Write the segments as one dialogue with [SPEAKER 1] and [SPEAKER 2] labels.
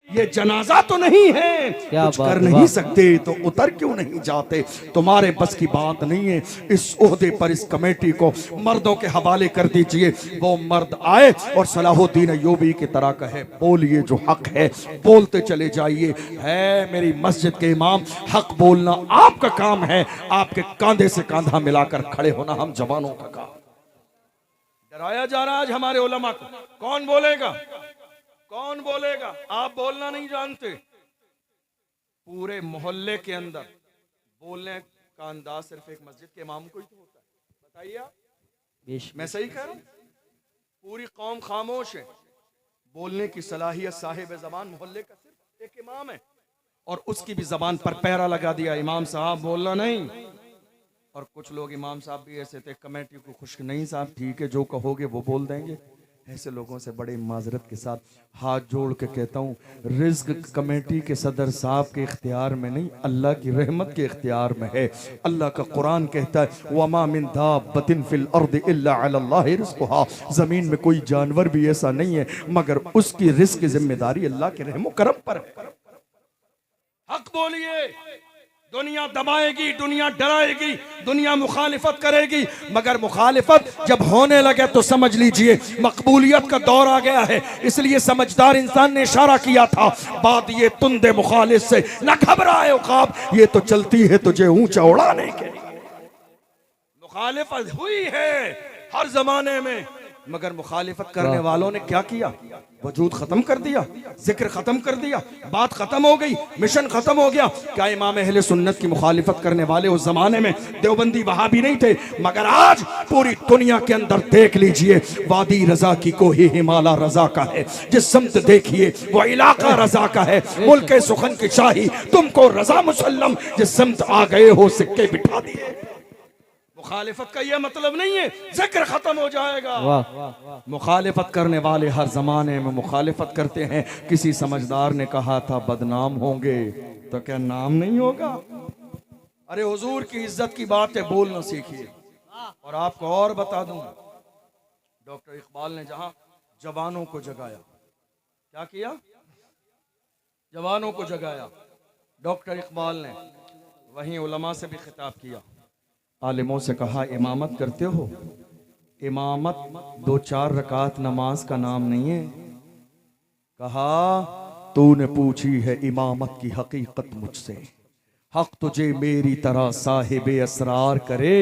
[SPEAKER 1] ये जनाजा तो नहीं है, कुछ कर नहीं सकते तो उतर क्यों नहीं जाते? तुम्हारे बस की बात नहीं है। इस ओहदे पर इस कमेटी को मर्दों के हवाले कर दीजिए, वो मर्द आए और सलाहुद्दीन अय्यूबी की तरह कहे, बोलिए जो हक है बोलते चले जाइए। है मेरी मस्जिद के इमाम, हक बोलना आपका काम है, आपके कांधे से कांधा मिलाकर खड़े होना हम जवानों का काम। डराया जा रहा आज हमारे उलमा को। कौन बोलेगा? कौन बोलेगा? आप बोलना नहीं जानते। पूरे मोहल्ले के अंदर बोलने का अंदाज सिर्फ एक मस्जिद के इमाम को ही तो होता है। बताइए आप, मैं सही कह रहा हूं? पूरी कौम खामोश है। बोलने की सलाहियत साहिब जबान मोहल्ले का सिर्फ एक इमाम है, और उसकी भी जबान पर पैरा लगा दिया, इमाम साहब बोलना नहीं। और कुछ लोग इमाम साहब भी ऐसे थे, कमेटी को खुश नहीं साहब ठीक है जो कहोगे वो बोल देंगे। ऐसे लोगों से बड़े माजरत के साथ हाथ जोड़ के कहता हूँ, रिज्क कमेटी के सदर साहब के इख्तियार में नहीं, अल्लाह की रहमत के इख्तियार में है। अल्लाह का कुरान कहता है, वमा मिन दाब्बतिन फिल अर्द इल्ला अलल्लाहि रिज़्क़ुहा, जमीन में कोई जानवर भी ऐसा नहीं है मगर उसकी रिज्क की जिम्मेदारी अल्लाह के रहमो करम पर है। हक बोलिए। दुनिया दबाएगी, दुनिया डराएगी, दुनिया मुखालिफत करेगी, मगर मुखालिफत जब होने लगे तो समझ लीजिए मकबूलियत का दौर आ गया है। इसलिए समझदार इंसान ने इशारा किया था, बात ये तुंदे मुखालिफ से न घबराए उकाब, ये तो चलती है तुझे ऊंचा उड़ाने के लिए। मुखालिफत हुई है हर जमाने में, मगर मुखालिफत करने वालों ने क्या किया? वजूद खत्म कर दिया, जिक्र खत्म कर दिया, बात खत्म हो गई, मिशन खत्म हो गया। क्या इमाम अहले सुन्नत की मुखालिफत करने वाले उस जमाने में देवबंदी वहाबी नहीं थे? मगर आज पूरी दुनिया के अंदर देख लीजिए, वादी रजा की कोई हिमालय रजा का है, जिस समत देखिए वो इलाका रजा का है। मुल्क सुखन की शाही तुमको रजा मुसल्लम, जिस समत आ गए हो सिक्के बिठा दिए। मुखालिफत का यह मतलब नहीं है जिक्र खत्म हो जाएगा। मुखालिफत करने वाले हर जमाने में मुखालिफत करते हैं। किसी समझदार ने कहा था बदनाम होंगे, तो क्या नाम नहीं होगा? अरे हुजूर की इज्जत की बात है, बोलना सीखिए। और आपको और बता दूं, डॉक्टर इकबाल ने जहां जवानों को जगाया, क्या किया? जवानों को जगाया डॉक्टर इकबाल ने, वहीं उलमा से भी खिताब किया। आलिमों से कहा, इमामत करते हो? इमामत 2-4 रकात नमाज का नाम नहीं है। कहा, तूने पूछी है इमामत की हकीकत मुझसे, हक तुझे मेरी तरह साहिब असरार करे,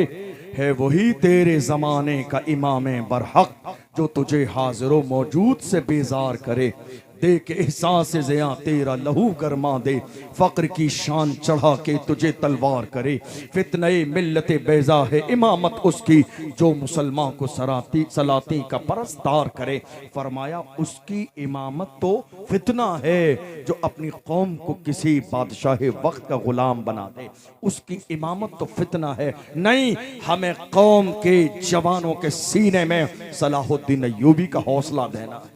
[SPEAKER 1] है वही तेरे जमाने का इमाम बरहक, जो तुझे हाजिर मौजूद से बेजार करे। दे के एहसास ज़िया तेरा लहू गरमा दे, फ़क्र की शान चढ़ा के तुझे तलवार करे। फितने मिल्लत बेजा है इमामत उसकी, जो मुसलमान को सलाती का परस्तार करे। फरमाया, उसकी इमामत तो फितना है जो अपनी कौम को किसी बादशाह वक्त का गुलाम बना दे। उसकी इमामत तो फितना है नहीं, हमें कौम के जवानों के सीने में सलाहुद्दीन अय्यूबी का हौसला देना है।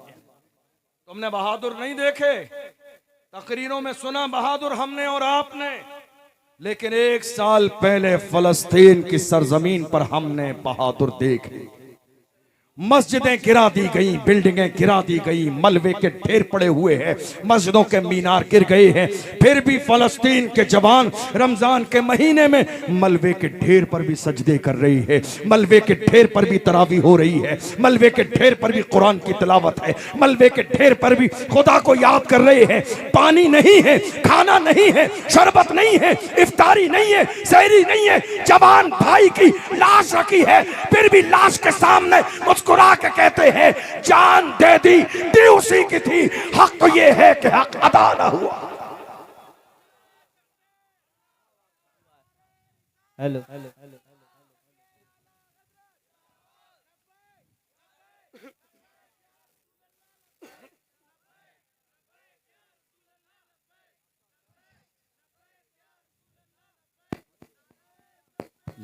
[SPEAKER 1] तुमने बहादुर नहीं देखे, तकरीरों में सुना बहादुर हमने और आपने, लेकिन 1 साल पहले फलस्तीन की सरजमीन पर हमने बहादुर देखे। मस्जिदें गिरा दी गई, बिल्डिंगें गिरा दी गई, मलबे के ढेर पड़े हुए हैं, मस्जिदों के मीनार गिर गए हैं, फिर भी फलस्तीन के जवान रमजान के महीने में मलबे के ढेर पर भी सजदे कर रही है, मलबे के ढेर पर भी तरावी हो रही है, मलबे के ढेर पर भी कुरान की तिलावत है, मलबे के ढेर पर भी खुदा को याद कर रहे हैं। पानी नहीं है, खाना नहीं है, शरबत नहीं है, इफ्तारी नहीं है, सहरी नहीं है, जवान भाई की लाश रखी है, फिर भी लाश के सामने मुस्कुरा के कहते हैं, जान दे दी उसी की थी, हक तो ये है कि हक अदा ना हुआ।
[SPEAKER 2] हेलो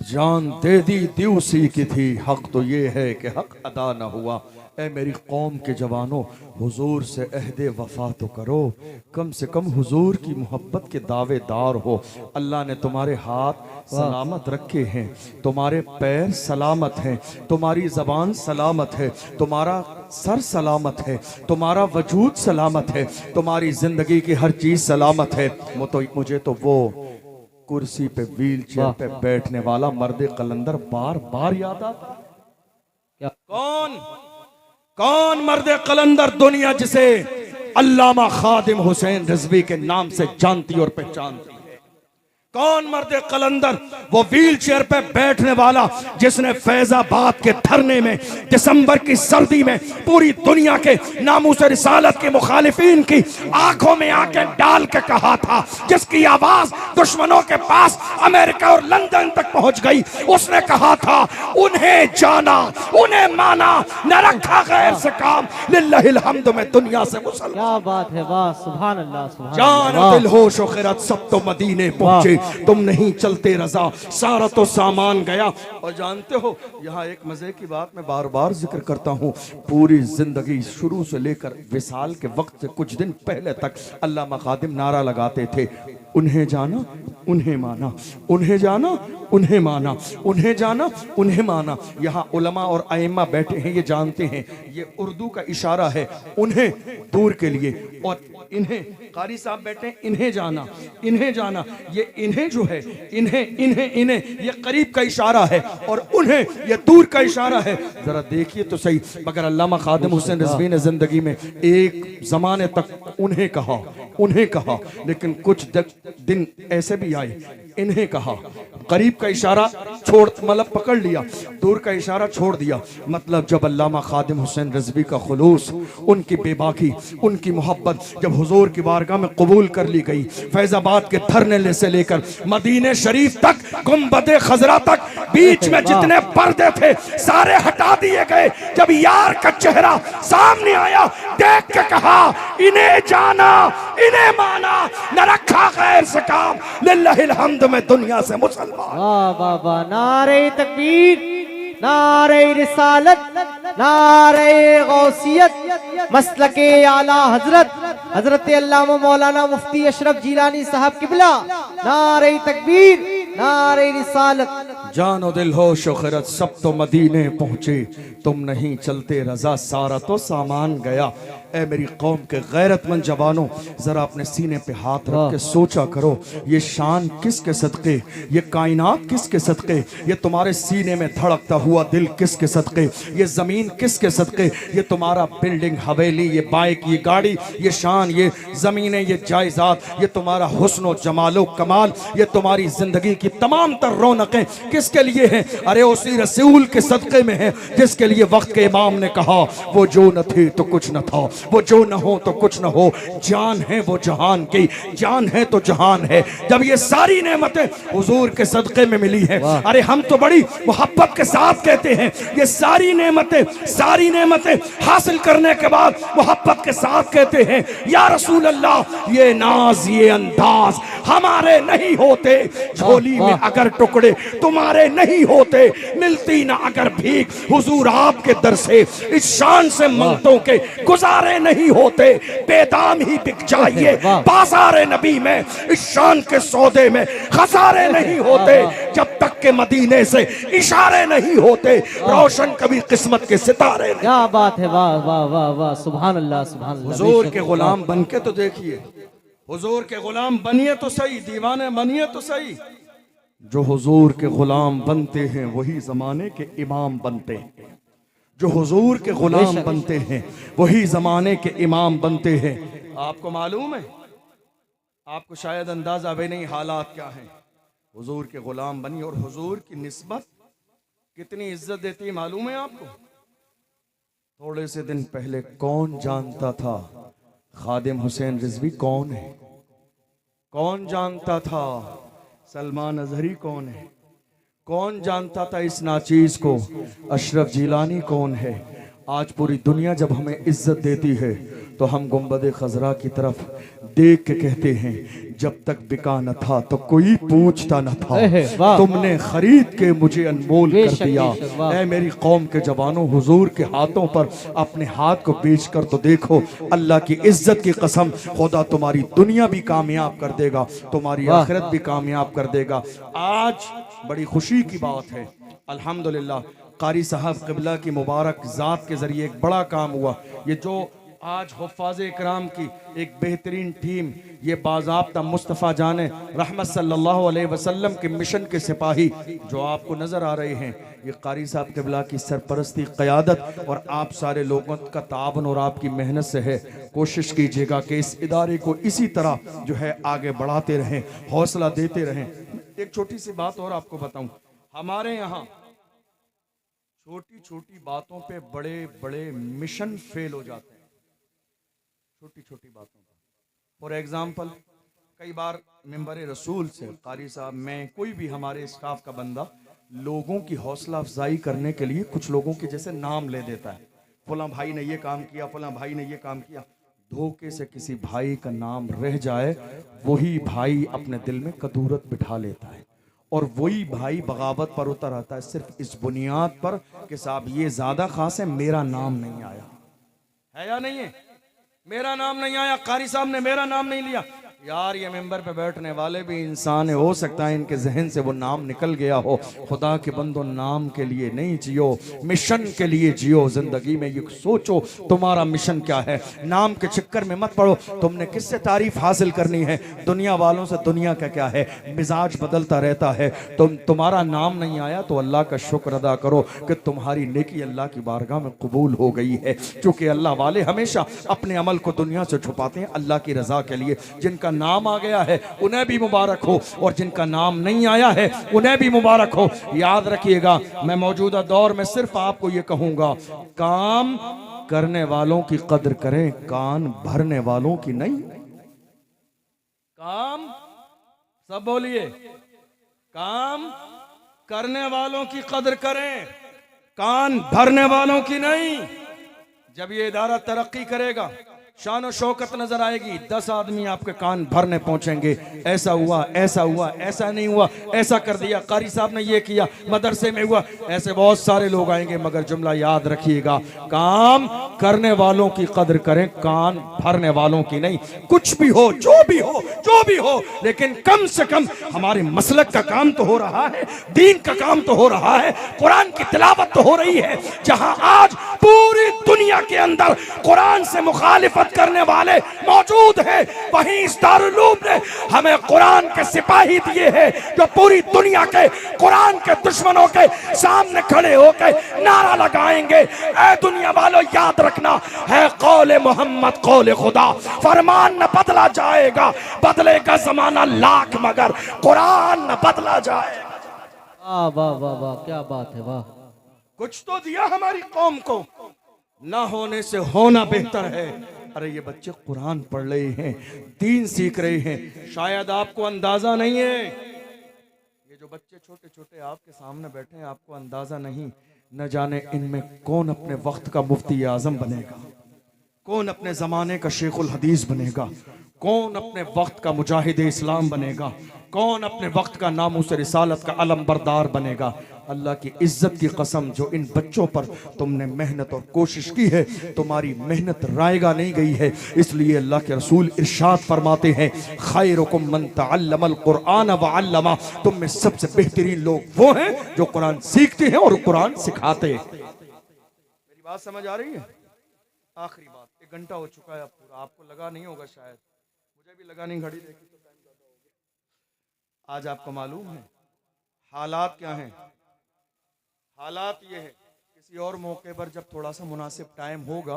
[SPEAKER 1] जान दे दी उसी की थी, हक तो ये है कि हक अदा न हुआ। ए मेरी कौम के जवानों, हुजूर से अहदे वफा तो करो, कम से कम हुजूर की मोहब्बत के दावेदार हो। अल्लाह ने तुम्हारे हाथ सलामत रखे हैं, तुम्हारे पैर सलामत हैं, तुम्हारी ज़बान सलामत है, तुम्हारा सर सलामत है, तुम्हारा वजूद सलामत है, तुम्हारी ज़िंदगी की हर चीज़ सलामत है। मुझे तो वो कुर्सी पे व्हील चेयर पे बैठने वाला मर्द कलंदर बार बार याद आता। कौन मर्द कलंदर दुनिया जिसे अल्लामा खादिम हुसैन रिजवी के नाम से जानती और पहचानती है? कौन मर्द कलंदर? वो व्हील चेयर पे बैठने वाला जिसने फैजाबाद के धरने में दिसंबर की सर्दी में पूरी दुनिया के नामूस रिसालत के मुखालिफिन की आंखों में आंखें डाल के कहा था, जिसकी आवाज दुश्मनों के पास अमेरिका और लंदन तक पहुंच गई। उसने कहा था, उन्हें जाना उन्हें माना, न रखा गैर से काम, लिल्लाहिल हम्द में दुनिया से मुसलमान।
[SPEAKER 2] क्या बात है, वाह सुभान अल्लाह, सुभान
[SPEAKER 1] जान
[SPEAKER 2] अल्लाह।
[SPEAKER 1] दिल होश और खैरत सब तो मदीने पहुंचे, तुम नहीं चलते रजा, सारा तो सामान गया। और जानते हो, यहाँ एक मजे की बात मैं बार बार जिक्र करता हूँ, पूरी जिंदगी शुरू से लेकर विसाल के वक्त से कुछ दिन पहले तक अल्लामा खादिम नारा लगाते थे, उन्हें जाना उन्हें माना, उन्हें जाना उन्हें माना, उन्हें जाना उन्हें माना। यहाँ उलमा और आइम्मा बैठे हैं, ये जानते हैं ये उर्दू का इशारा है उन्हें दूर के लिए, और इन्हें कारी साहब बैठे इन्हें जाना, इन्हें जाना, ये इन्हें जो है इन्हें इन्हें इन्हें ये करीब का इशारा है और उन्हें ये दूर का इशारा है। जरा देखिए तो सही, मगर अल्लामा खादिम हुसैन रिजवी ने जिंदगी में एक जमाने तक उन्हें कहा, लेकिन कुछ दिन ऐसे भी आए इन्हें कहा, करीब का इशारा छोड़ मतलब पकड़ लिया, दूर का इशारा छोड़ दिया। मतलब जब अल्लामा खादिम हुसैन रिजवी का खुलूस, उनकी बेबाकी, उनकी मोहब्बत जब हुजूर की बारगाह में कबूल कर ली गई, फैजाबाद के धरने से लेकर मदीने शरीफ तक, गुंबदे खजरा तक, बीच में जितने पर्दे थे सारे हटा दिए गए। जब यार का चेहरा सामने आया, देख के कहा, इन्हें जाना इन्हें माना, न रखा गैर से काम, लिल्लाहिल हम्द में दुनिया से मुसलमान।
[SPEAKER 2] वाह वाह वाह, नारे तकबीर, नारे रिसालत, नारे गौसियत, मसलके आला हजरत हजरत अल्लामा मौलाना मुफ्ती अशरफ जिलानी साहब किबला, नारे तकबीर, नारे रिसालत।
[SPEAKER 1] जानो दिल होश खैरत सब तो मदीने पहुंचे, तुम नहीं चलते रजा, सारा तो सामान गया। ए मेरी कौम के गैरतमंद जवानों, जरा अपने सीने पे हाथ रख के सोचा करो, ये शान किसके सदके, ये कायनात किसके सदके, ये तुम्हारे सीने में धड़कता हुआ दिल किसके सदके, ये जमीन किसके सदके, ये तुम्हारा बिल्डिंग हवेली, ये बाइक, ये गाड़ी, ये शान, ये जमीनें, ये जायदाद, ये तुम्हारा हुस्न और जमालो कमाल, ये तुम्हारी जिंदगी की तमाम तर रौनकें किसके लिए हैं? अरे उसी रसूल के सदके में है जिसके लिए वक्त के इमाम ने कहा, वो जो न थे तो कुछ न था, वो जो न हो तो कुछ न हो, जान है वो जहान की, जान है तो जहान है। जब ये सारी नेमतें हुजूर के सदके में मिली हैं, अरे हम तो बड़ी मोहब्बत के साथ कहते हैं, ये सारी नेमतें हासिल करने के बाद मोहब्बत के साथ कहते हैं, या रसूल अल्लाह, ये नाज ये अंदाज हमारे नहीं होते, झोली में अगर टुकड़े तुम्हारे नहीं होते, मिलती ना अगर भीख हुजूर आपके दर से, इस शान से मंगतों के गुजारे नहीं होते, बेदाम ही बिक जाइए बाजारे नबी में, इस शान के सौदे में खसारे नहीं होते, जब तक के मदीने से इशारे नहीं होते, रोशन कभी किस्मत के सितारे।
[SPEAKER 2] क्या बात है, वाह वाह वाह वाह, सुभान अल्लाह, सुभान अल्लाह।
[SPEAKER 1] हुजूर के गुलाम बनके तो देखिए, हुजूर के गुलाम बनिए तो सही, दीवाने बनिए तो सही। जो हुजूर के गुलाम बनते हैं वही जमाने के इमाम बनते हैं, जो हुजूर के गुलाम बनते हैं वही जमाने के इमाम बनते हैं। आपको मालूम है, आपको शायद अंदाजा भी नहीं हालात क्या हैं। हुजूर के गुलाम बनी और हुजूर की निस्बत कितनी इज्जत देती है मालूम है आपको? थोड़े से दिन पहले कौन जानता था खादिम हुसैन रिजवी कौन है? कौन जानता था सलमान अजहरी कौन है? कौन जानता था इस नाचीज को अशरफ जिलानी कौन है? आज पूरी दुनिया जब हमें इज्जत देती है तो हम गुंबद खजरा की तरफ देख के कहते हैं जब तक बिका न था तो कोई पूछता न था,
[SPEAKER 2] वाह।
[SPEAKER 1] तुमने खरीद के मुझे अनमोल कर
[SPEAKER 2] बेशक,
[SPEAKER 1] दिया।
[SPEAKER 2] बेशक, वाह।
[SPEAKER 1] ऐ मेरी कौम के जवानों, हुजूर के हाथों पर अपने हाथ को बेच कर तो देखो, अल्लाह की इज्जत की कसम, खुदा तुम्हारी दुनिया भी कामयाब कर देगा, तुम्हारी
[SPEAKER 2] वाह।
[SPEAKER 1] आखिरत भी कामयाब कर देगा। आज बड़ी खुशी की बात है, अल्हम्दुलिल्लाह कारी साहब क़िबला की मुबारक ज़ात के ज़रिए एक बड़ा काम हुआ। ये जो आज हुफ़ाज़ इकराम की एक बेहतरीन टीम, ये बाज़ाब्ता मुस्तफ़ा जाने रहमत सल्लल्लाहु अलैहि वसल्लम के मिशन के सिपाही जो आपको नज़र आ रहे हैं, ये कारी साहब क़िबला की सरपरस्ती, क़यादत और आप सारे लोगों का ताबन और आपकी मेहनत से है। कोशिश कीजिएगा कि इस इदारे को इसी तरह जो है आगे बढ़ाते रहें, हौसला देते रहें। एक छोटी सी बात और आपको बताऊं, हमारे यहाँ छोटी छोटी बातों पे बड़े बड़े मिशन फेल हो जाते हैं, छोटी छोटी बातों पर। फॉर एग्जाम्पल, कई बार मिंबर रसूल से कारी साहब, मैं, कोई भी हमारे स्टाफ का बंदा लोगों की हौसला अफजाई करने के लिए कुछ लोगों के जैसे नाम ले देता है, फलां भाई ने ये काम किया, फलां भाई ने ये काम किया। धोखे से किसी भाई का नाम रह जाए, वही भाई अपने दिल में कदूरत बिठा लेता है और वही भाई बगावत पर उतर आता है, सिर्फ इस बुनियाद पर कि साहब ये ज्यादा खास है, मेरा नाम नहीं आया है या नहीं है, मेरा नाम नहीं आया, कारी साहब ने मेरा नाम नहीं लिया। यार ये मेंबर पे बैठने वाले भी इंसान है, हो सकता है इनके जहन से वो नाम निकल गया हो। खुदा के बंदो, नाम के लिए नहीं जियो, मिशन के लिए जियो। जिंदगी में ये सोचो तुम्हारा मिशन क्या है, नाम के चक्कर में मत पड़ो। तुमने किससे तारीफ हासिल करनी है, दुनिया वालों से। दुनिया का क्या है, मिजाज बदलता रहता है। तुम्हारा नाम नहीं आया तो अल्लाह का शुक्र अदा करो कि तुम्हारी नेकी अल्लाह की बारगाह में कबूल हो गई है। क्योंकि अल्लाह वाले हमेशा अपने अमल को दुनिया से छुपाते हैं अल्लाह की रजा के लिए। जिनका नाम आ गया है उन्हें भी मुबारक हो, और जिनका नाम नहीं आया है उन्हें भी मुबारक हो। याद रखिएगा, मैं मौजूदा दौर में सिर्फ आपको ये कहूंगा, काम करने वालों की कदर करें, कान भरने वालों की नहीं। काम, सब बोलिए, काम करने वालों की कदर करें, कान भरने वालों की नहीं। जब ये इदारा तरक्की करेगा, शान और शौकत नजर आएगी, 10 आदमी आपके कान भरने पहुंचेंगे, ऐसा हुआ, ऐसा हुआ, ऐसा नहीं हुआ, ऐसा कर दिया, कारी साहब ने ये किया, मदरसे में हुआ, ऐसे बहुत सारे लोग आएंगे। मगर जुमला याद रखिएगा, काम करने वालों की कदर करें, कान भरने वालों की नहीं। कुछ भी हो, जो भी हो, जो भी हो, लेकिन कम से कम हमारे मसलक का काम तो हो रहा है, दीन का काम तो हो रहा है, कुरान की तिलावत तो हो रही है। जहां आज पूरी दुनिया के अंदर कुरान से मुखालिफत करने वाले मौजूद हैं, वहीं इस दारुल उलूम ने हमें कुरान के सिपाही दिए हैं, जो पूरी दुनिया के कुरान के दुश्मनों के सामने खड़े होकर नारा लगाएंगे, ऐ दुनिया वालों याद रखना है, कौले मोहम्मद कौले खुदा, फरमान न बदला जाएगा, बदलेगा जमाना लाख मगर कुरान न बदला जाएगा।
[SPEAKER 2] वाह वाह वाह, क्या बात है, वाह।
[SPEAKER 1] कुछ तो दिया हमारी कौम को, ना होने से होना बेहतर है। अरे ये बच्चे कुरान पढ़ रहे हैं, दीन सीख रहे हैं, शायद आपको अंदाजा नहीं है, ये जो बच्चे छोटे छोटे आपके सामने बैठे हैं, आपको अंदाजा नहीं, न जाने इनमें कौन अपने वक्त का मुफ्ती आजम बनेगा, कौन अपने जमाने का शेखुल हदीस बनेगा, कौन अपने वक्त का मुजाहिद इस्लाम बनेगा, कौन अपने वक्त का नामूस रिसालत का अलम बरदार बनेगा। अल्लाह की इज्जत की कसम, जो इन बच्चों पर तुमने मेहनत और कोशिश की है, तुम्हारी मेहनत रायगा नहीं गई है। इसलिए अल्लाह के रसूल इरशाद फरमाते हैं, खैरुकुम मन तअल्लमल कुरआन व अल्लमा, तुम में सबसे बेहतरीन लोग वो हैं जो कुरान सीखते हैं और कुरान सिखाते हैं। मेरी बात समझ आ रही है? आखिरी बात, 1 घंटा हो चुका है अब पूरा, आपको लगा नहीं होगा शायद, मुझे भी लगा नहीं, घड़ी देखी तो टाइम ज्यादा हो गया। आज आपको मालूम है हालात क्या हैं? हालात ये है, किसी और मौके पर जब थोड़ा सा मुनासिब टाइम होगा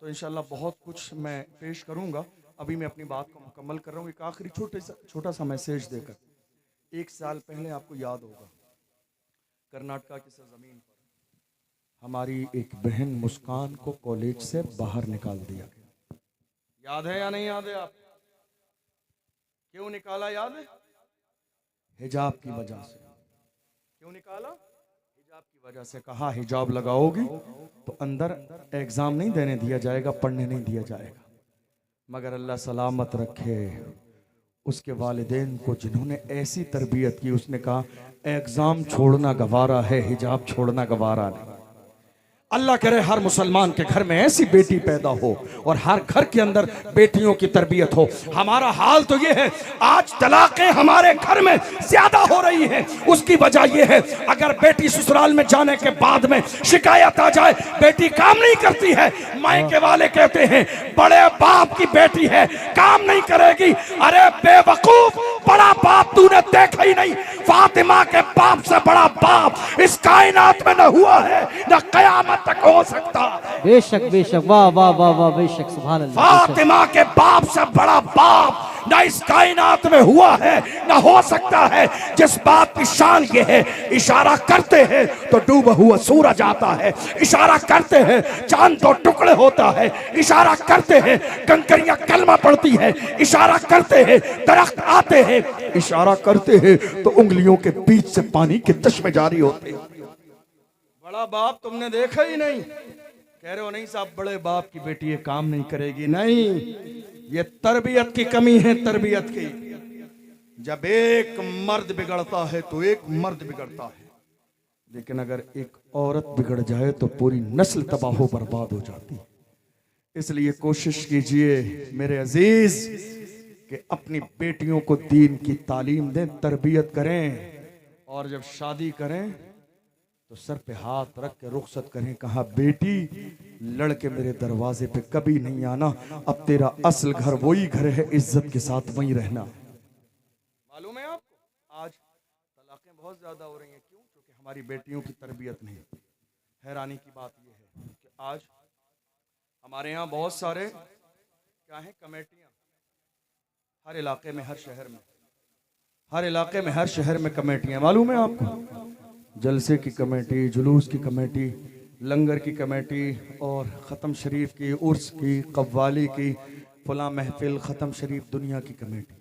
[SPEAKER 1] तो इंशाल्लाह बहुत कुछ मैं पेश करूंगा। अभी मैं अपनी बात को मुकम्मल कर रहा हूँ एक आखिरी छोटा सा मैसेज देकर। 1 साल पहले आपको याद होगा, कर्नाटका की सरजमीन पर हमारी एक बहन मुस्कान को कॉलेज से बाहर निकाल दिया गया। याद है या नहीं याद है? आप क्यों निकाला? याद है? हिजाब की वजह से। क्यों निकाला? हिजाब की वजह से। कहा हिजाब लगाओगी तो अंदर एग्जाम नहीं देने दिया जाएगा, पढ़ने नहीं दिया जाएगा। मगर अल्लाह सलामत रखे उसके वालिदैन को जिन्होंने ऐसी तरबियत की, उसने कहा एग्जाम छोड़ना गवारा है, हिजाब छोड़ना गवारा नहीं। अल्लाह करे हर मुसलमान के घर में ऐसी बेटी पैदा हो और हर घर के अंदर बेटियों की तरबियत हो। हमारा हाल तो ये है, आज तलाक़ें हमारे घर में ज्यादा हो रही हैं। उसकी वजह ये है, अगर बेटी ससुराल में जाने के बाद में शिकायत आ जाए बेटी काम नहीं करती है, मायके वाले कहते हैं बड़े बाप की बेटी है काम नहीं करेगी। अरे बेवकूफ, बड़ा बाप तूने देखा ही नहीं। फातिमा के बाप से बड़ा बाप इस कायनात में न हुआ है, न कयामत तक हो सकता।
[SPEAKER 2] बेशक बेशक, वाह वाह वाह वाह, बेशक, सुभान अल्लाह।
[SPEAKER 1] फातिमा के बाप से बड़ा बाप न इस कायनात में हुआ है न हो सकता है। जिस बात की शान ये है, इशारा करते हैं तो डूबा हुआ सूरज आता है, इशारा करते हैं चांद तो टुकड़े होता है, इशारा करते हैं कंकरियां कलमा पड़ती है, इशारा करते हैं दरख्त आते हैं, इशारा करते हैं तो उंगलियों के बीच से पानी के चश्मे जारी होते हैं। बड़ा बाप तुमने देखा ही नहीं, कह रहे हो नहीं साहब बड़े बाप की बेटी ये काम नहीं करेगी। नहीं, ये तरबियत की कमी है, तरबियत की। जब एक मर्द बिगड़ता है तो एक मर्द बिगड़ता है, लेकिन अगर एक औरत बिगड़ जाए तो पूरी नस्ल तबाह बर्बाद हो जाती है। इसलिए कोशिश कीजिए मेरे अजीज कि अपनी बेटियों को दीन की तालीम दें, तरबियत करें, और जब शादी करें तो सर पे हाथ रख के रुखसत करें। कहा बेटी लड़के मेरे दरवाजे पे कभी नहीं आना, अब तेरा असल घर वही घर है, इज्जत के साथ वहीं रहना। मालूम है आपको आज तलाकें बहुत ज्यादा हो रही हैं, क्यों? क्योंकि हमारी बेटियों की तरबियत नहीं। हैरानी की बात यह है कि आज हमारे यहाँ बहुत सारे क्या है कमेटियाँ, हर इलाके में, हर शहर में, हर इलाके में, हर शहर में कमेटियाँ। मालूम है आपको, जलसे की कमेटी, जुलूस की कमेटी, लंगर की कमेटी, और ख़त्म शरीफ की, उर्स की, कव्वाली की, फला महफिल, ख़त्म शरीफ, दुनिया की कमेटी।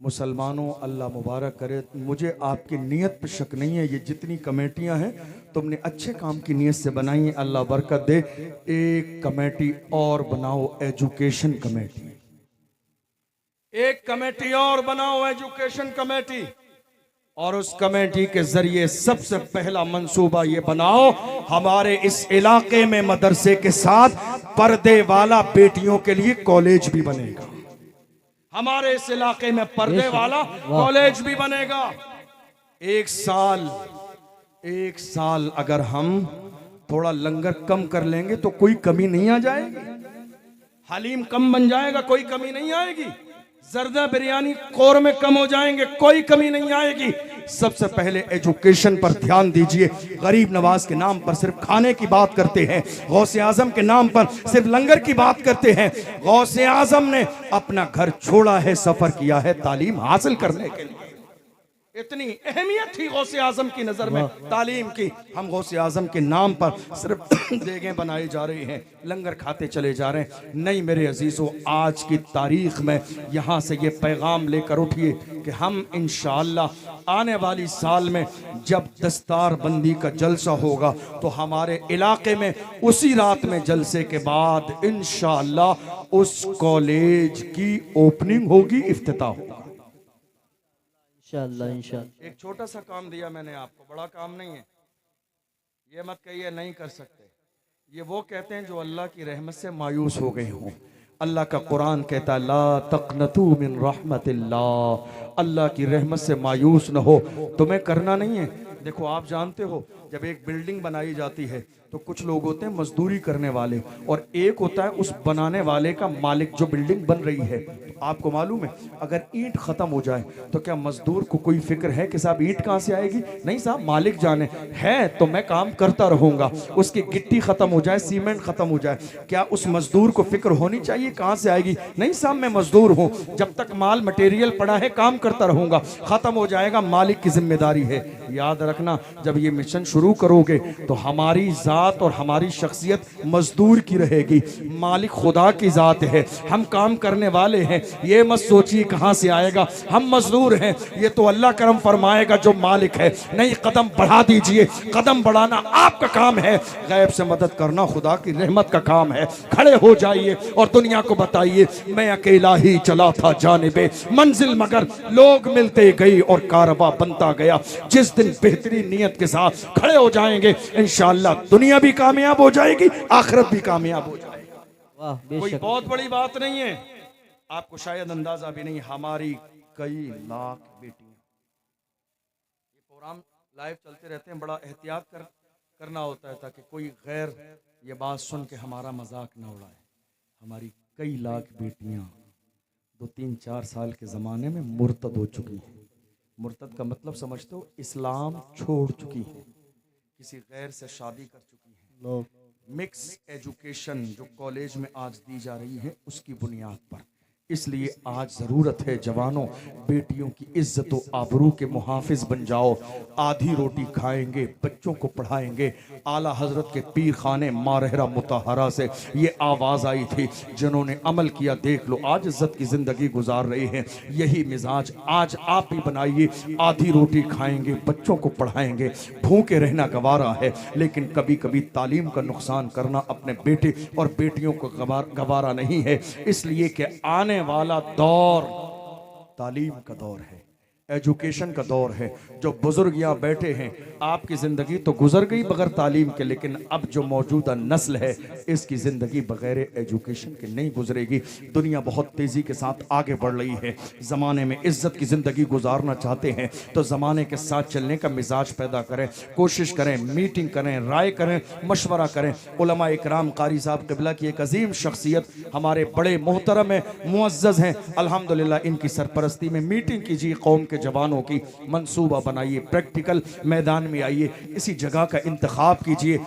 [SPEAKER 1] मुसलमानों अल्लाह मुबारक करे, मुझे आपकी नीयत पे शक नहीं है, ये जितनी कमेटियां हैं तुमने अच्छे काम की नीयत से बनाई हैं, अल्लाह बरकत दे। एक कमेटी और बनाओ, एजुकेशन कमेटी, एक कमेटी और बनाओ, एजुकेशन कमेटी, और उस कमेटी के जरिए सबसे पहला मंसूबा ये बनाओ हमारे इस इलाके में मदरसे के साथ पर्दे वाला बेटियों के लिए कॉलेज भी बनेगा। हमारे इस इलाके में पर्दे वाला कॉलेज भी बनेगा। एक साल अगर हम थोड़ा लंगर कम कर लेंगे तो कोई कमी नहीं आ जाएगी, हलीम कम बन जाएगा, कोई कमी नहीं आएगी, जर्दा बिरयानी कौरमे कम हो जाएंगे, कोई कमी नहीं आएगी। सबसे पहले एजुकेशन पर ध्यान दीजिए। गरीब नवाज के नाम पर सिर्फ खाने की बात करते हैं, गौसे आजम के नाम पर सिर्फ लंगर की बात करते हैं। गौसे आजम ने अपना घर छोड़ा है, सफर किया है तालीम हासिल करने के लिए। इतनी अहमियत थी गौसे आजम की नजर में तालीम की। हम गौसे आजम के नाम पर सिर्फ देगें बनाई जा रही हैं, लंगर खाते चले जा रहे हैं। नहीं मेरे अजीजों, आज की तारीख में यहाँ से ये पैगाम लेकर उठिए कि हम इंशाअल्लाह आने वाली साल में जब दस्तार बंदी का जलसा होगा तो हमारे इलाके में उसी रात में जलसे के बाद इंशाअल्लाह उस कॉलेज की ओपनिंग होगी, इफ्तिताह होगा
[SPEAKER 2] इंशाअल्लाह इंशाअल्लाह।
[SPEAKER 1] एक छोटा सा काम दिया मैंने आपको, बड़ा काम नहीं है, ये मत कहिए नहीं कर सकते। ये वो कहते हैं जो अल्लाह की रहमत से मायूस हो गए हों। अल्लाह का कुरान कहता है ला तक़नतू मिन रहमतिल्लाह, अल्लाह की रहमत से मायूस न हो। तुम्हें करना नहीं है। देखो आप जानते हो जब एक बिल्डिंग बनाई जाती है तो कुछ लोग होते हैं मजदूरी करने वाले, और एक होता है उस बनाने वाले का मालिक जो बिल्डिंग बन रही है। तो आपको मालूम है अगर ईंट खत्म हो जाए तो क्या मजदूर को कोई फिक्र है कि साहब ईंट कहाँ से आएगी? नहीं साहब, मालिक जाने है तो मैं काम करता रहूंगा। उसकी गिट्टी खत्म हो जाए, सीमेंट खत्म हो जाए, क्या उस मजदूर को फिक्र होनी चाहिए कहाँ से आएगी? नहीं साहब, मैं मजदूर हूँ, जब तक माल मटेरियल पड़ा है काम करता रहूंगा, खत्म हो जाएगा मालिक की जिम्मेदारी है। याद रखना जब ये मिशन शुरू करोगे तो हमारी जात ज़ात और हमारी शख्सियत मजदूर की रहेगी। मालिक खुदा की ज़ात है, हम काम करने वाले हैं। ये मत सोचिए कहाँ से आएगा, हम मजदूर हैं, ये तो अल्लाह करम फरमाएगा जो मालिक है। नहीं, कदम बढ़ा दीजिए, कदम बढ़ाना आपका काम है, गैब से मदद करना खुदा की रहमत का काम है। खड़े हो जाइए और दुनिया को बताइए मैं अकेला ही चला था जानिबे मंजिल, मगर लोग मिलते गए और कारवा बनता गया। जिस दिन बेहतरीन नियत के साथ खड़े हो जाएंगे इंशाअल्लाह दुनिया भी कामयाब हो जाएगी, आखिरत भी कामयाब हो जाएगी।
[SPEAKER 2] वाह,
[SPEAKER 1] कोई
[SPEAKER 2] बेशक।
[SPEAKER 1] बहुत बड़ी बात नहीं है, आपको शायद अंदाजा भी नहीं, हमारी कई लाख बेटियां। ये प्रोग्राम लाइव चलते रहते हैं, बड़ा एहतियात करना होता है ताकि कोई गैर ये बात सुन के हमारा मजाक ना उड़ाए। हमारी कई लाख बेटियां 2-3-4 साल के ज़माने में मुर्तद हो चुकी हैं। मुर्तद का मतलब समझते हो, इस्लाम छोड़ चुकी हैं, किसी गैर से शादी कर चुकी हैं। मिक्स एजुकेशन जो कॉलेज में आज दी जा रही है उसकी बुनियाद पर। इसलिए आज ज़रूरत है जवानों, बेटियों की इज्जत व आबरू के मुहाफिज बन जाओ। आधी रोटी खाएंगे, बच्चों को पढ़ाएंगे। आला हजरत के पीर खाने मारहरा मुताहरा से ये आवाज़ आई थी, जिन्होंने अमल किया देख लो आज इज्जत की ज़िंदगी गुजार रहे हैं। यही मिजाज आज आप भी बनाइए, आधी रोटी खाएंगे, बच्चों को पढ़ाएंगे। भूखे रहना गवारा है, लेकिन कभी कभी तालीम का नुकसान करना अपने बेटे और बेटियों को गवारा नहीं है। इसलिए कि आने वाला दौर तालीम का दौर है, एजुकेशन का दौर है। जो बुजुर्ग यहाँ बैठे हैं, आपकी ज़िंदगी तो गुजर गई बगैर तालीम के, लेकिन अब जो मौजूदा नस्ल है इसकी ज़िंदगी बगैर एजुकेशन के नहीं गुजरेगी। दुनिया बहुत तेज़ी के साथ आगे बढ़ रही है। ज़माने में इज्जत की ज़िंदगी गुजारना चाहते हैं तो ज़माने के साथ चलने का मिजाज पैदा करें, कोशिश करें, मीटिंग करें, राय करें, मशवरा करें। उलमा इकराम, कारी साहब क़िबला की एक अजीम शख्सियत, हमारे बड़े मोहतरम हैं, मुअज़्ज़ज़ हैं, अल्हम्दुलिल्लाह। इनकी सरपरस्ती में मीटिंग कीजिए, कौम के जवानों की मंसूबा बनाइए, प्रैक्टिकल मैदान में आइए, इसी जगह का इंतखाब कीजिए।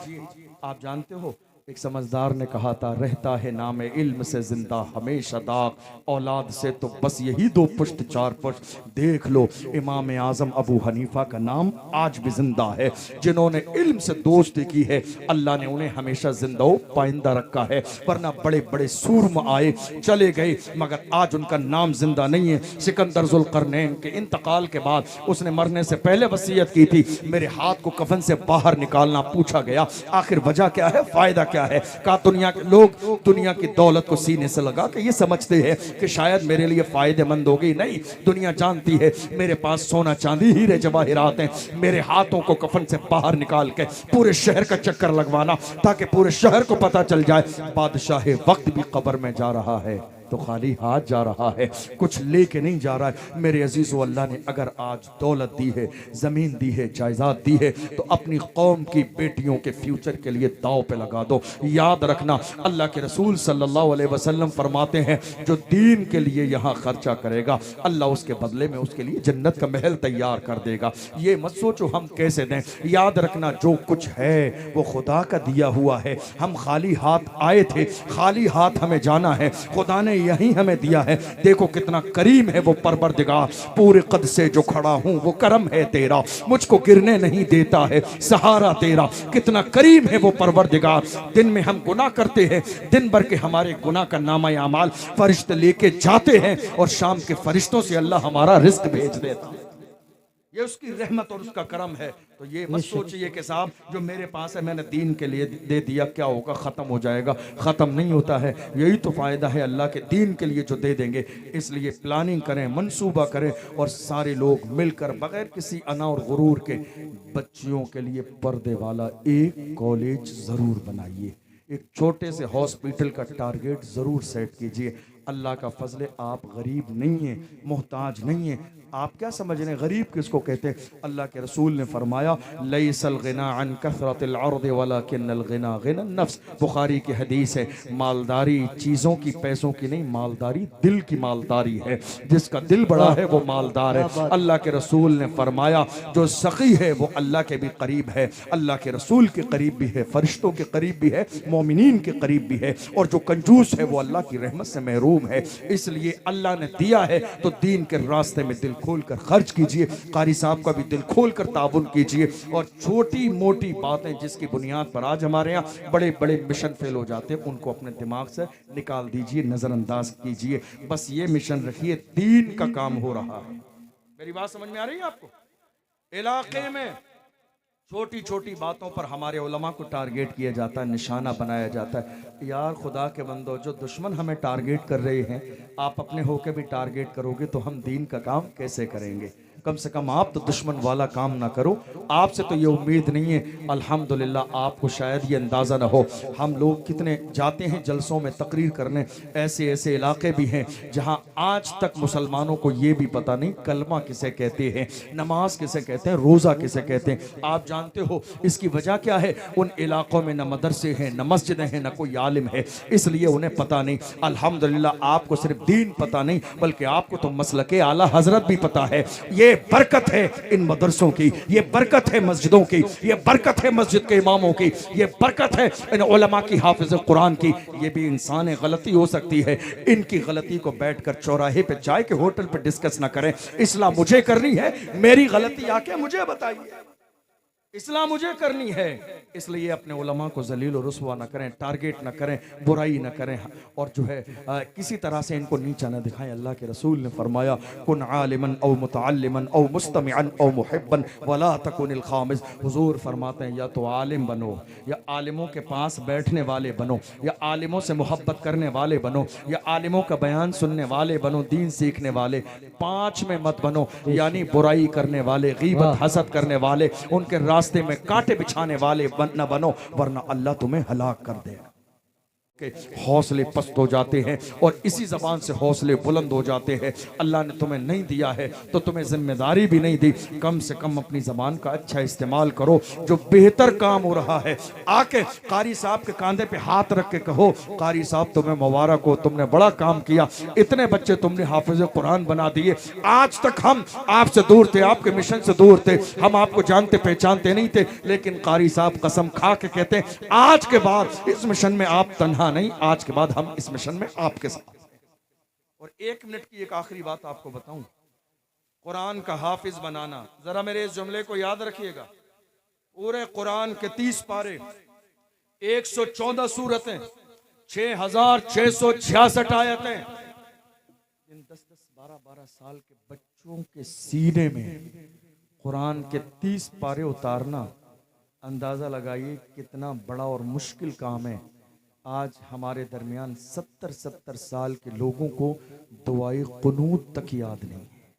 [SPEAKER 1] आप जानते हो एक समझदार ने कहा था, रहता है नाम इल्म से जिंदा हमेशा दाग, औलाद से तो बस यही 2 पुश्त 4 पुश्त। देख लो इमाम आजम अबू हनीफा का नाम आज भी जिंदा है। जिन्होंने इल्म से दोस्ती की है अल्लाह ने उन्हें हमेशा जिंदा पाइंदा रखा है, वरना बड़े बड़े सूरमा आए चले गए मगर आज उनका नाम जिंदा नहीं है। सिकंदर ज़ुल्क़रनैन के इंतकाल के बाद उसने मरने से पहले वसीयत की थी, मेरे हाथ को कफन से बाहर निकालना। पूछा गया आखिर वजह क्या है, फायदा क्या है? कहा दुनिया के लोग दुनिया की दौलत को सीने से लगा के ये समझते हैं कि शायद मेरे लिए फायदेमंद होगी। नहीं, दुनिया जानती है मेरे पास सोना चांदी हीरे जवाहिरात हैं। मेरे हाथों को कफन से बाहर निकाल के पूरे शहर का चक्कर लगवाना ताकि पूरे शहर को पता चल जाए बादशाह वक्त भी कब्र में जा रहा है तो खाली हाथ जा रहा है, कुछ लेके नहीं जा रहा है। मेरे अजीज़ो, अल्लाह ने अगर आज दौलत दी है, ज़मीन दी है, जायदाद दी है तो अपनी कौम की बेटियों के फ्यूचर के लिए दाव पे लगा दो। याद रखना अल्लाह के रसूल सल्लल्लाहु अलैहि वसल्लम फरमाते हैं जो दीन के लिए यहाँ खर्चा करेगा अल्लाह उसके बदले में उसके लिए जन्नत का महल तैयार कर देगा। ये मत सोचो हम कैसे दें, याद रखना जो कुछ है वो खुदा का दिया हुआ है। हम खाली हाथ आए थे, खाली हाथ हमें जाना है। खुदा ने यही हमें दिया है। देखो कितना करीम है वो परवरदिगार, पूरे कद से जो खड़ा हूं वो करम है तेरा, मुझको गिरने नहीं देता है सहारा तेरा। कितना करीम है वो परवरदिगार। दिन में हम गुनाह करते हैं, दिन भर के हमारे गुनाह का नामा अमाल फरिश्ते लेके जाते हैं और शाम के फरिश्तों से अल्लाह हमारा रिस्क भेज देता है। ये उसकी रहमत और उसका करम है। तो ये मत सोचिए कि साहब जो मेरे पास है मैंने दीन के लिए दे दिया, क्या होगा, ख़त्म हो जाएगा। ख़त्म नहीं होता है, यही तो फ़ायदा है अल्लाह के दीन के लिए जो दे देंगे। इसलिए प्लानिंग करें, मंसूबा करें और सारे लोग मिलकर बग़ैर किसी अना और गुरूर के बच्चियों के लिए पर्दे वाला एक कॉलेज ज़रूर बनाइए। एक छोटे से हॉस्पिटल का टारगेट ज़रूर सेट कीजिए। अल्लाह का फजल है, आप गरीब नहीं हैं, मोहताज नहीं हैं। आप क्या समझ रहे हैं गरीब किसको कहते हैं? अल्लाह के रसूल ने फरमाया लैसल गिना अन कसरतिल अर्द वलाकिन्नल गिना गिना नफ्स। बुखारी की हदीस है, मालदारी चीज़ों की, पैसों की नहीं, मालदारी दिल की मालदारी है। जिसका दिल बड़ा है वो मालदार है। अल्लाह के रसूल ने फरमाया जो सखी है वो अल्लाह के भी करीब है, अल्लाह के रसूल के करीब भी है, फरिश्तों के करीब भी है, मोमिनीन के करीब भी है। और जो कंजूस है वो अल्लाह की रहमत से महरूम महरूम है। इसलिए अल्लाह ने दिया है तो दीन के रास्ते में दिल खोल कर खर्च कीजिए। कारी साहब का भी दिल खोल कर ताबुन कीजिए और छोटी मोटी बातें जिसकी बुनियाद पर आज हमारे यहाँ बड़े बड़े मिशन फेल हो जाते हैं उनको अपने दिमाग से निकाल दीजिए, नजरअंदाज कीजिए। बस ये मिशन रखिए, दीन का काम हो रहा है। मेरी बात समझ में आ रही है आपको? इलाके में छोटी छोटी बातों पर हमारे उलमा को टारगेट किया जाता है, निशाना बनाया जाता है। यार खुदा के बंदो, जो दुश्मन हमें टारगेट कर रहे हैं, आप अपने होके भी टारगेट करोगे तो हम दीन का काम कैसे करेंगे? कम से कम आप तो दुश्मन वाला काम ना करो। आपसे तो ये उम्मीद नहीं है। अल्हम्दुलिल्लाह आपको शायद ये अंदाज़ा ना हो, हम लोग कितने जाते हैं जलसों में तकरीर करने। ऐसे ऐसे इलाके भी हैं जहां आज तक मुसलमानों को ये भी पता नहीं कलमा किसे कहते हैं, नमाज किसे कहते हैं, रोज़ा किसे कहते हैं। आप जानते हो इसकी वजह क्या है? उन इलाकों में न मदरसे हैं, न मस्जिदें हैं, न कोई आलिम है, इसलिए उन्हें पता नहीं। अल्हम्दुलिल्लाह आपको सिर्फ दीन पता नहीं बल्कि आपको तो मसलके आला हजरत भी पता है। ये बरकत है इन मदरसों की, ये बरकत है मस्जिदों की, ये बरकत है मस्जिद के इमामों की, ये बरकत है इन उलमा की, हाफिज कुरान की। ये भी इंसान गलती हो सकती है, इनकी गलती को बैठकर चौराहे पे चाय के होटल पे डिस्कस ना करें। इस्लाम मुझे करनी है, मेरी गलती आके मुझे बताइए, इस्लाम मुझे करनी है। इसलिए अपने उलमा को जलील और रुसवा न करें, टारगेट न करें, बुराई न करें और जो है किसी तरह से इनको नीचा न दिखाएं। अल्लाह के रसूल ने फरमाया कुन आलिमन औ मुतअल्लिमन औ मुस्तमिअन औ मुहिब्बन वला तकुनिल खामिस। हुजूर फरमाते हैं या तो आलिम बनो, या आलिमों के पास बैठने वाले बनो, या आलिमों से मोहब्बत करने वाले बनो, या आलिमों का बयान सुनने वाले बनो, दीन सीखने वाले। पांच में मत बनो, यानी बुराई करने वाले, गीबत हसद करने वाले, उनके रास्ते में कांटे बिछाने वाले न बनो, वरना अल्लाह तुम्हें हलाक कर दे। के हौसले पस्त हो जाते हैं और इसी जबान से हौसले बुलंद हो जाते हैं। अल्लाह ने तुम्हें नहीं दिया है तो तुम्हें जिम्मेदारी भी नहीं दी, कम से कम अपनी जबान का अच्छा इस्तेमाल करो। जो बेहतर काम हो रहा है आके कारी साहब के कांधे पे हाथ रख के कहो, कारी साहब तुम्हें मुबारक हो, तुमने बड़ा काम किया, इतने बच्चे तुमने हाफिज कुरान बना दिए। आज तक हम आपसे दूर थे, आपके मिशन से दूर थे, हम आपको जानते पहचानते नहीं थे, लेकिन कारी साहब कसम खा के कहते हैं आज के बाद इस मिशन में आप तन्हा नहीं, आज के बाद हम इस मिशन में आपके साथ। और एक मिनट की एक आखिरी बात आपको बताऊं, कुरान का हाफिज बनाना, जरा मेरे इस जुमले को याद रखिएगा। पूरे कुरान के 30 पारे, 114 सूरतें, 6666 आयतें, इन 10-10, 12-12 साल के बच्चों के सीने में कुरान के 30 पारे उतारना, अंदाजा लगाइए कितना बड़ा और मुश्किल काम है। आज हमारे दरमियान 70-70 साल के लोगों को दुआए कुनूत तक याद नहीं है।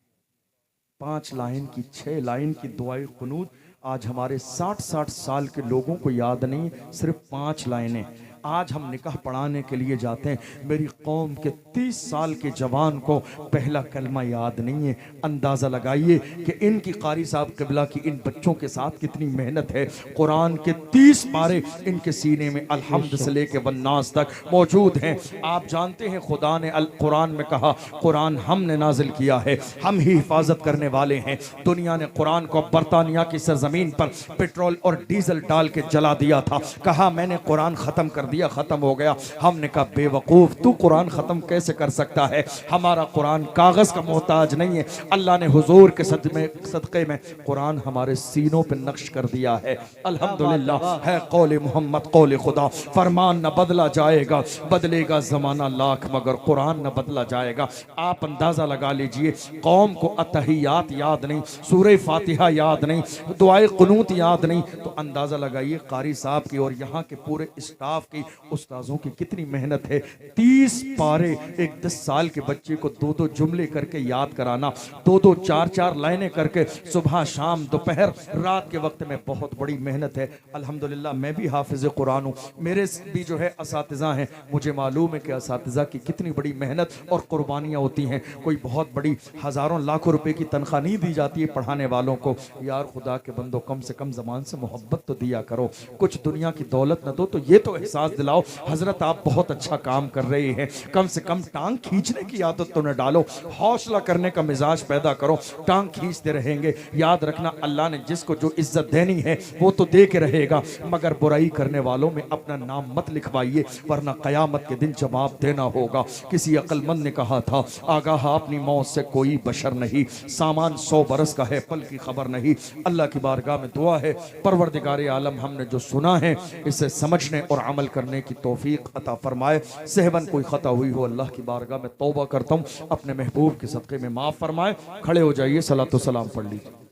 [SPEAKER 1] 5 लाइन की, 6 लाइन की दुआए कुनूत आज हमारे 60-60 साल के लोगों को याद नहीं, सिर्फ 5 लाइनें। आज हम निकाह पढ़ाने के लिए जाते हैं, मेरी कौम के 30 साल के जवान को पहला कलमा याद नहीं है। अंदाज़ा लगाइए कि इनकी कारी साहब क़िबला की इन बच्चों के साथ कितनी मेहनत है। कुरान के 30 पारे इनके सीने में अलहम्द से लेके वन्नास तक मौजूद हैं। आप जानते हैं खुदा ने अल कुरान में कहा, कुरान हमने नाजिल किया है, हम ही हिफाजत करने वाले हैं। दुनिया ने कुरान को बरतानिया की सरजमीन पर पेट्रोल और डीजल डाल के जला दिया था, कहा मैंने कुरान ख़त्म कर दिया, खत्म हो गया। हमने कहा बेवकूफ, तू कुरान खत्म कैसे कर सकता है? हमारा कुरान कागज का मोहताज नहीं है। अल्लाह ने हुजूर के सदक़े में कुरान हमारे सीनों पे नक्श कर दिया है। अल्हम्दुलिल्लाह है कौले मोहम्मद कौले खुदा। फरमान न बदला जाएगा, बदलेगा जमाना लाख, मगर कुरान न बदला जाएगा। आप अंदाजा लगा लीजिए, कौम को अतहियात याद नहीं, सूरह फातिहा याद नहीं, दुआए कुनूत याद नहीं, तो अंदाजा लगाइए कारी साहब की और यहाँ के पूरे स्टाफ की, उस्ताजों की कितनी मेहनत है। 30 पारे एक 10 साल के बच्चे को 2-2 जुमले करके याद कराना, 2-2, 4-4 लाइनें करके सुबह शाम दोपहर रात के वक्त में, बहुत बड़ी मेहनत है। अल्हम्दुलिल्लाह मैं भी हाफिज कुरान हूँ, मेरे भी जो है असातिज़ा हैं, मुझे मालूम है कि असातिज़ा की कितनी बड़ी मेहनत और कुर्बानियाँ होती हैं। कोई बहुत बड़ी हज़ारों लाखों रुपए की तनख्वाह नहीं दी जाती है पढ़ाने वालों को। यार खुदा के बंदो, कम से कम ज़बान से मोहब्बत तो दिया करो। कुछ दुनिया की दौलत न दो तो ये तो एहसास एहसास दिलाओ हजरत आप बहुत अच्छा काम कर रहे हैं, कम से कम टांग खींचने की आदत तो न डालो, हौसला करने का मिजाज पैदा करो। टांग खींचते रहेंगे, याद रखना अल्लाह ने जिसको जो इज्जत देनी है वो तो दे के रहेगा, मगर बुराई करने वालों में अपना नाम मत लिखवाइए, वरना कयामत के दिन जवाब देना होगा। किसी अक्लमंद ने कहा था, आगाह अपनी मौत से कोई बशर नहीं, सामान 100 बरस का है, पल की खबर नहीं। अल्लाह की बारगाह में दुआ है, परवरदिगार आलम हमने जो सुना है इसे समझने और अमल करने की तौफीक अता फरमाए। सहवन कोई खता हुई हो अल्लाह की बारगाह में तौबा करता हूँ, अपने महबूब के सदक़े में माफ़ फरमाए। खड़े हो जाइए, सलातो सलाम पढ़ लीजिए।